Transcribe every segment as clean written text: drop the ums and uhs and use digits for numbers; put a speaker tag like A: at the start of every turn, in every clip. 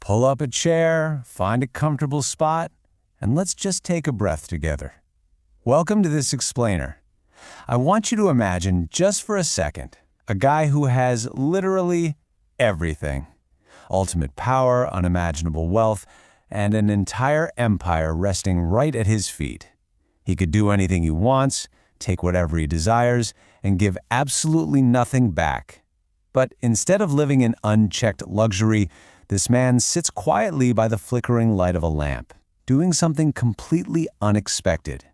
A: Pull up a chair, find a comfortable spot, and let's just take a breath together. Welcome to this explainer. I want you to imagine, just for a second, a guy who has literally everything. Ultimate power, unimaginable wealth, and an entire empire resting right at his feet. He could do anything he wants, take whatever he desires, and give absolutely nothing back. But instead of living in unchecked luxury, this man sits quietly by the flickering light of a lamp, doing something completely unexpected.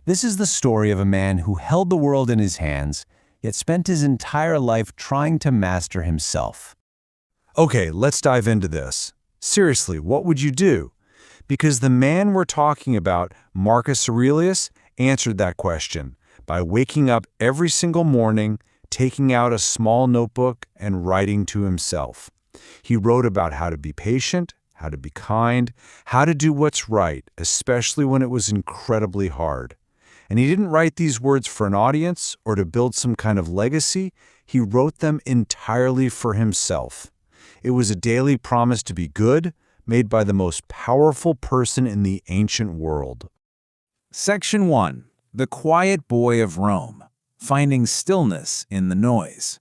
A: This is the story of a man who held the world in his hands, yet spent his entire life trying to master himself.
B: Okay, let's dive into this. Seriously, what would you do? Because the man we're talking about, Marcus Aurelius, answered that question by waking up every single morning, taking out a small notebook, and writing to himself. He wrote about how to be patient, how to be kind, how to do what's right, especially when it was incredibly hard. And he didn't write these words for an audience or to build some kind of legacy. He wrote them entirely for himself. It was a daily promise to be good, made by the most powerful person in the ancient world.
C: Section 1. The Quiet Boy of Rome, Finding Stillness in the Noise.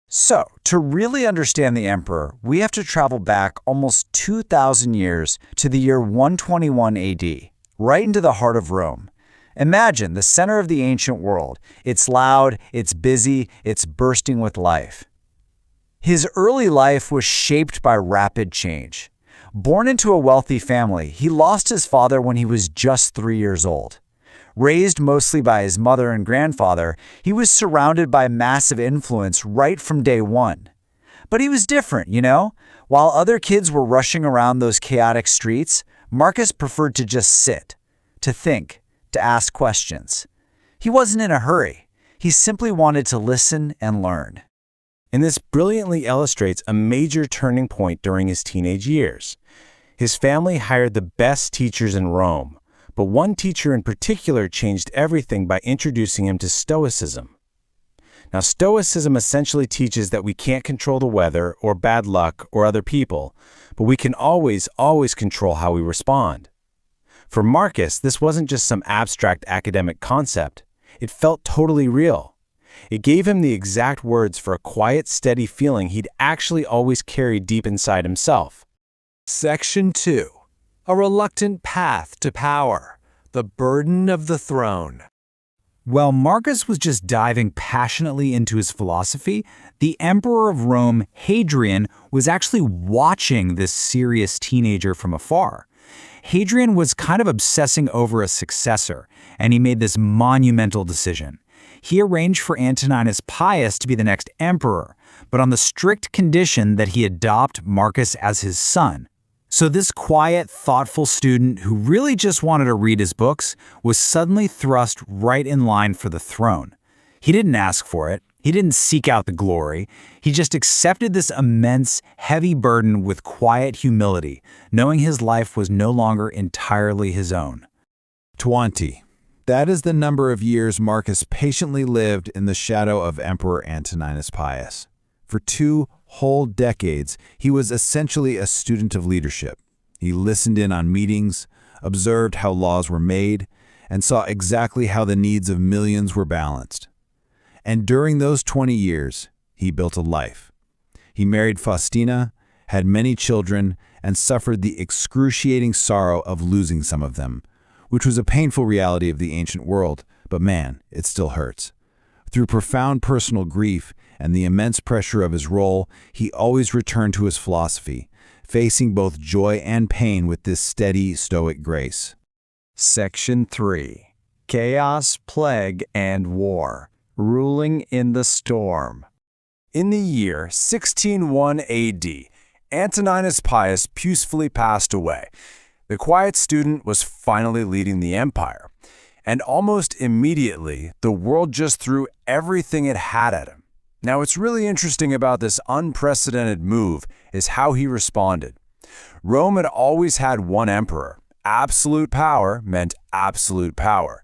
D: So, to really understand the emperor, we have to travel back almost 2,000 years to the year 121 AD, right into the heart of Rome. Imagine the center of the ancient world. It's loud, it's busy, it's bursting with life. His early life was shaped by rapid change. Born into a wealthy family, he lost his father when he was just 3 years old. Raised mostly by his mother and grandfather, he was surrounded by massive influence right from day one. But he was different, you know? While other kids were rushing around those chaotic streets, Marcus preferred to just sit, to think, to ask questions. He wasn't in a hurry. He simply wanted to listen and learn.
A: And this brilliantly illustrates a major turning point during his teenage years. His family hired the best teachers in Rome, but one teacher in particular changed everything by introducing him to Stoicism. Now, Stoicism essentially teaches that we can't control the weather or bad luck or other people, but we can always control how we respond. For Marcus, this wasn't just some abstract academic concept. It felt totally real. It gave him the exact words for a quiet, steady feeling he'd actually always carried deep inside himself.
B: Section 2. A Reluctant Path to Power, the Burden of the Throne.
C: While Marcus was just diving passionately into his philosophy, the emperor of Rome, Hadrian, was actually watching this serious teenager from afar. Hadrian was kind of obsessing over a successor, and he made this monumental decision. He arranged for Antoninus Pius to be the next emperor, but on the strict condition that he adopt Marcus as his son. So this quiet, thoughtful student who really just wanted to read his books was suddenly thrust right in line for the throne. He didn't ask for it. He didn't seek out the glory. He just accepted this immense, heavy burden with quiet humility, knowing his life was no longer entirely his own.
B: 20. That is the number of years Marcus patiently lived in the shadow of Emperor Antoninus Pius. For 2 whole decades, he was essentially a student of leadership. He listened in on meetings, observed how laws were made, and saw exactly how the needs of millions were balanced. And during those 20 years, he built a life. He married Faustina, had many children, and suffered the excruciating sorrow of losing some of them, which was a painful reality of the ancient world, but man, it still hurts. Through profound personal grief and the immense pressure of his role, he always returned to his philosophy, facing both joy and pain with this steady, stoic grace.
D: Section 3. Chaos, Plague, and War, Ruling in the Storm.
A: In the year 1601 AD, Antoninus Pius peacefully passed away. The quiet student was finally leading the empire, and almost immediately, the world just threw everything it had at him. Now, what's really interesting about this unprecedented move is how he responded. Rome had always had one emperor. Absolute power meant absolute power.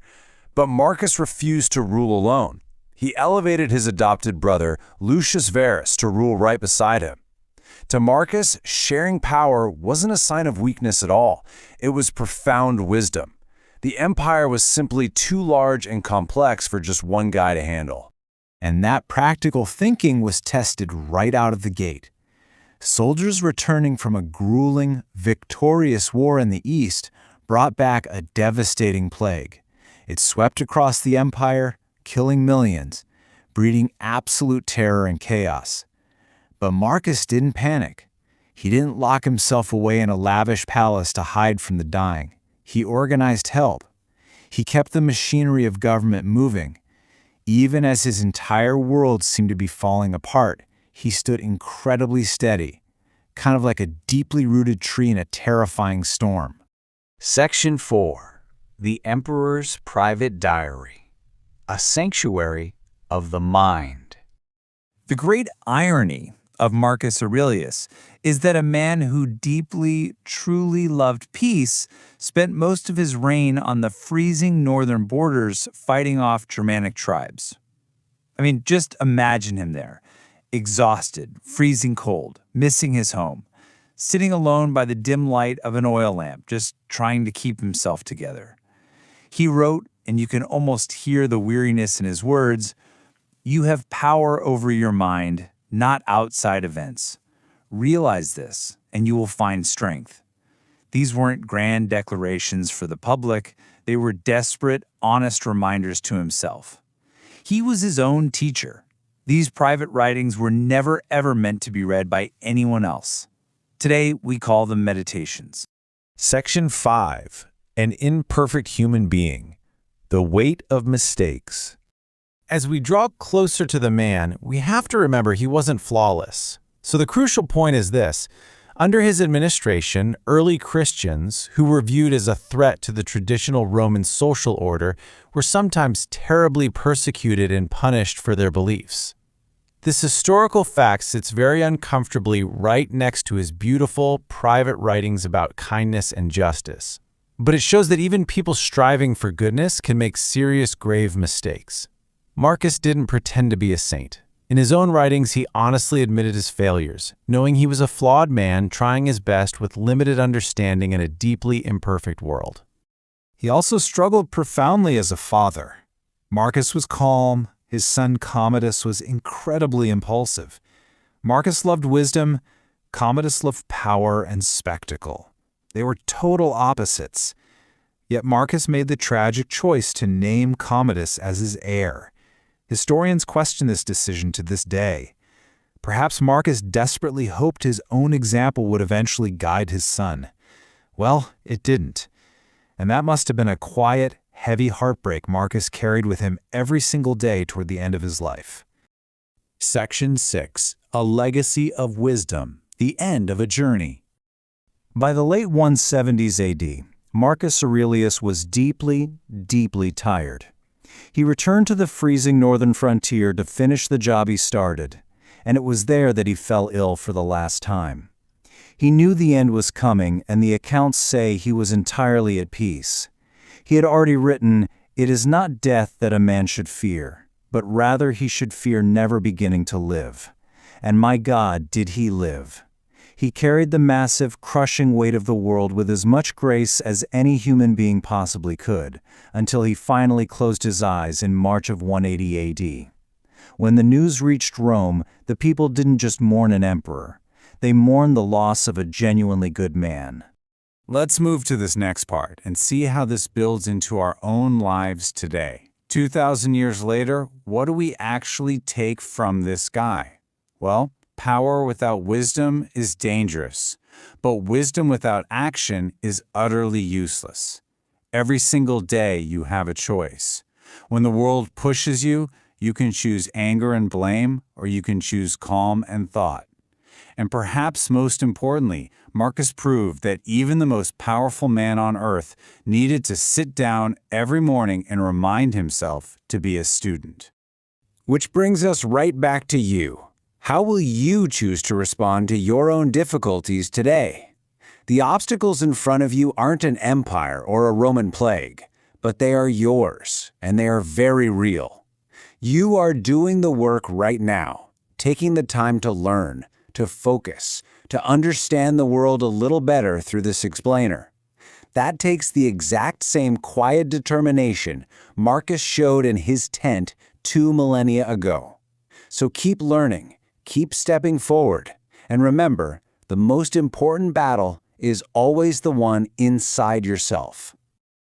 A: But Marcus refused to rule alone. He elevated his adopted brother, Lucius Verus, to rule right beside him. To Marcus, sharing power wasn't a sign of weakness at all. It was profound wisdom. The empire was simply too large and complex for just one guy to handle.
C: And that practical thinking was tested right out of the gate. Soldiers returning from a grueling, victorious war in the East brought back a devastating plague. It swept across the empire, killing millions, breeding absolute terror and chaos. But Marcus didn't panic. He didn't lock himself away in a lavish palace to hide from the dying. He organized help. He kept the machinery of government moving. Even as his entire world seemed to be falling apart, he stood incredibly steady, kind of like a deeply rooted tree in a terrifying storm.
D: Section 4. The Emperor's Private Diary. A Sanctuary of the Mind.
C: The great irony of Marcus Aurelius is that a man who deeply, truly loved peace spent most of his reign on the freezing northern borders fighting off Germanic tribes. I mean, just imagine him there, exhausted, freezing cold, missing his home, sitting alone by the dim light of an oil lamp, just trying to keep himself together. He wrote, and you can almost hear the weariness in his words, "You have power over your mind, not outside events. Realize this, and you will find strength." These weren't grand declarations for the public. They were desperate, honest reminders to himself. He was his own teacher. These private writings were never ever meant to be read by anyone else. Today, we call them meditations.
B: Section 5. An Imperfect Human Being. The Weight of Mistakes. As we draw closer to the man, we have to remember he wasn't flawless. So the crucial point is this. Under his administration, early Christians, who were viewed as a threat to the traditional Roman social order, were sometimes terribly persecuted and punished for their beliefs. This historical fact sits very uncomfortably right next to his beautiful, private writings about kindness and justice. But it shows that even people striving for goodness can make serious, grave mistakes. Marcus didn't pretend to be a saint. In his own writings, he honestly admitted his failures, knowing he was a flawed man trying his best with limited understanding in a deeply imperfect world.
C: He also struggled profoundly as a father. Marcus was calm. His son Commodus was incredibly impulsive. Marcus loved wisdom. Commodus loved power and spectacle. They were total opposites. Yet Marcus made the tragic choice to name Commodus as his heir. Historians question this decision to this day. Perhaps Marcus desperately hoped his own example would eventually guide his son. Well, it didn't. And that must have been a quiet, heavy heartbreak Marcus carried with him every single day toward the end of his life.
A: Section 6. A Legacy of Wisdom. The End of a Journey.
C: By the late 170s AD, Marcus Aurelius was deeply, deeply tired. He returned to the freezing northern frontier to finish the job he started, and it was there that he fell ill for the last time. He knew the end was coming, and the accounts say he was entirely at peace. He had already written, "It is not death that a man should fear, but rather he should fear never beginning to live. And my God, did he live!" He carried the massive, crushing weight of the world with as much grace as any human being possibly could, until he finally closed his eyes in March of 180 AD. When the news reached Rome, the people didn't just mourn an emperor. They mourned the loss of a genuinely good man.
A: Let's move to this next part and see how this builds into our own lives today. 2,000 years later, what do we actually take from this guy? Well, power without wisdom is dangerous, but wisdom without action is utterly useless. Every single day you have a choice. When the world pushes you, you can choose anger and blame, or you can choose calm and thought. And perhaps most importantly, Marcus proved that even the most powerful man on earth needed to sit down every morning and remind himself to be a student. Which brings us right back to you. How will you choose to respond to your own difficulties today? The obstacles in front of you aren't an empire or a Roman plague, but they are yours, and they are very real. You are doing the work right now, taking the time to learn, to focus, to understand the world a little better through this explainer. That takes the exact same quiet determination Marcus showed in his tent 2 millennia ago. So keep learning, keep stepping forward, and remember, the most important battle is always the one inside yourself.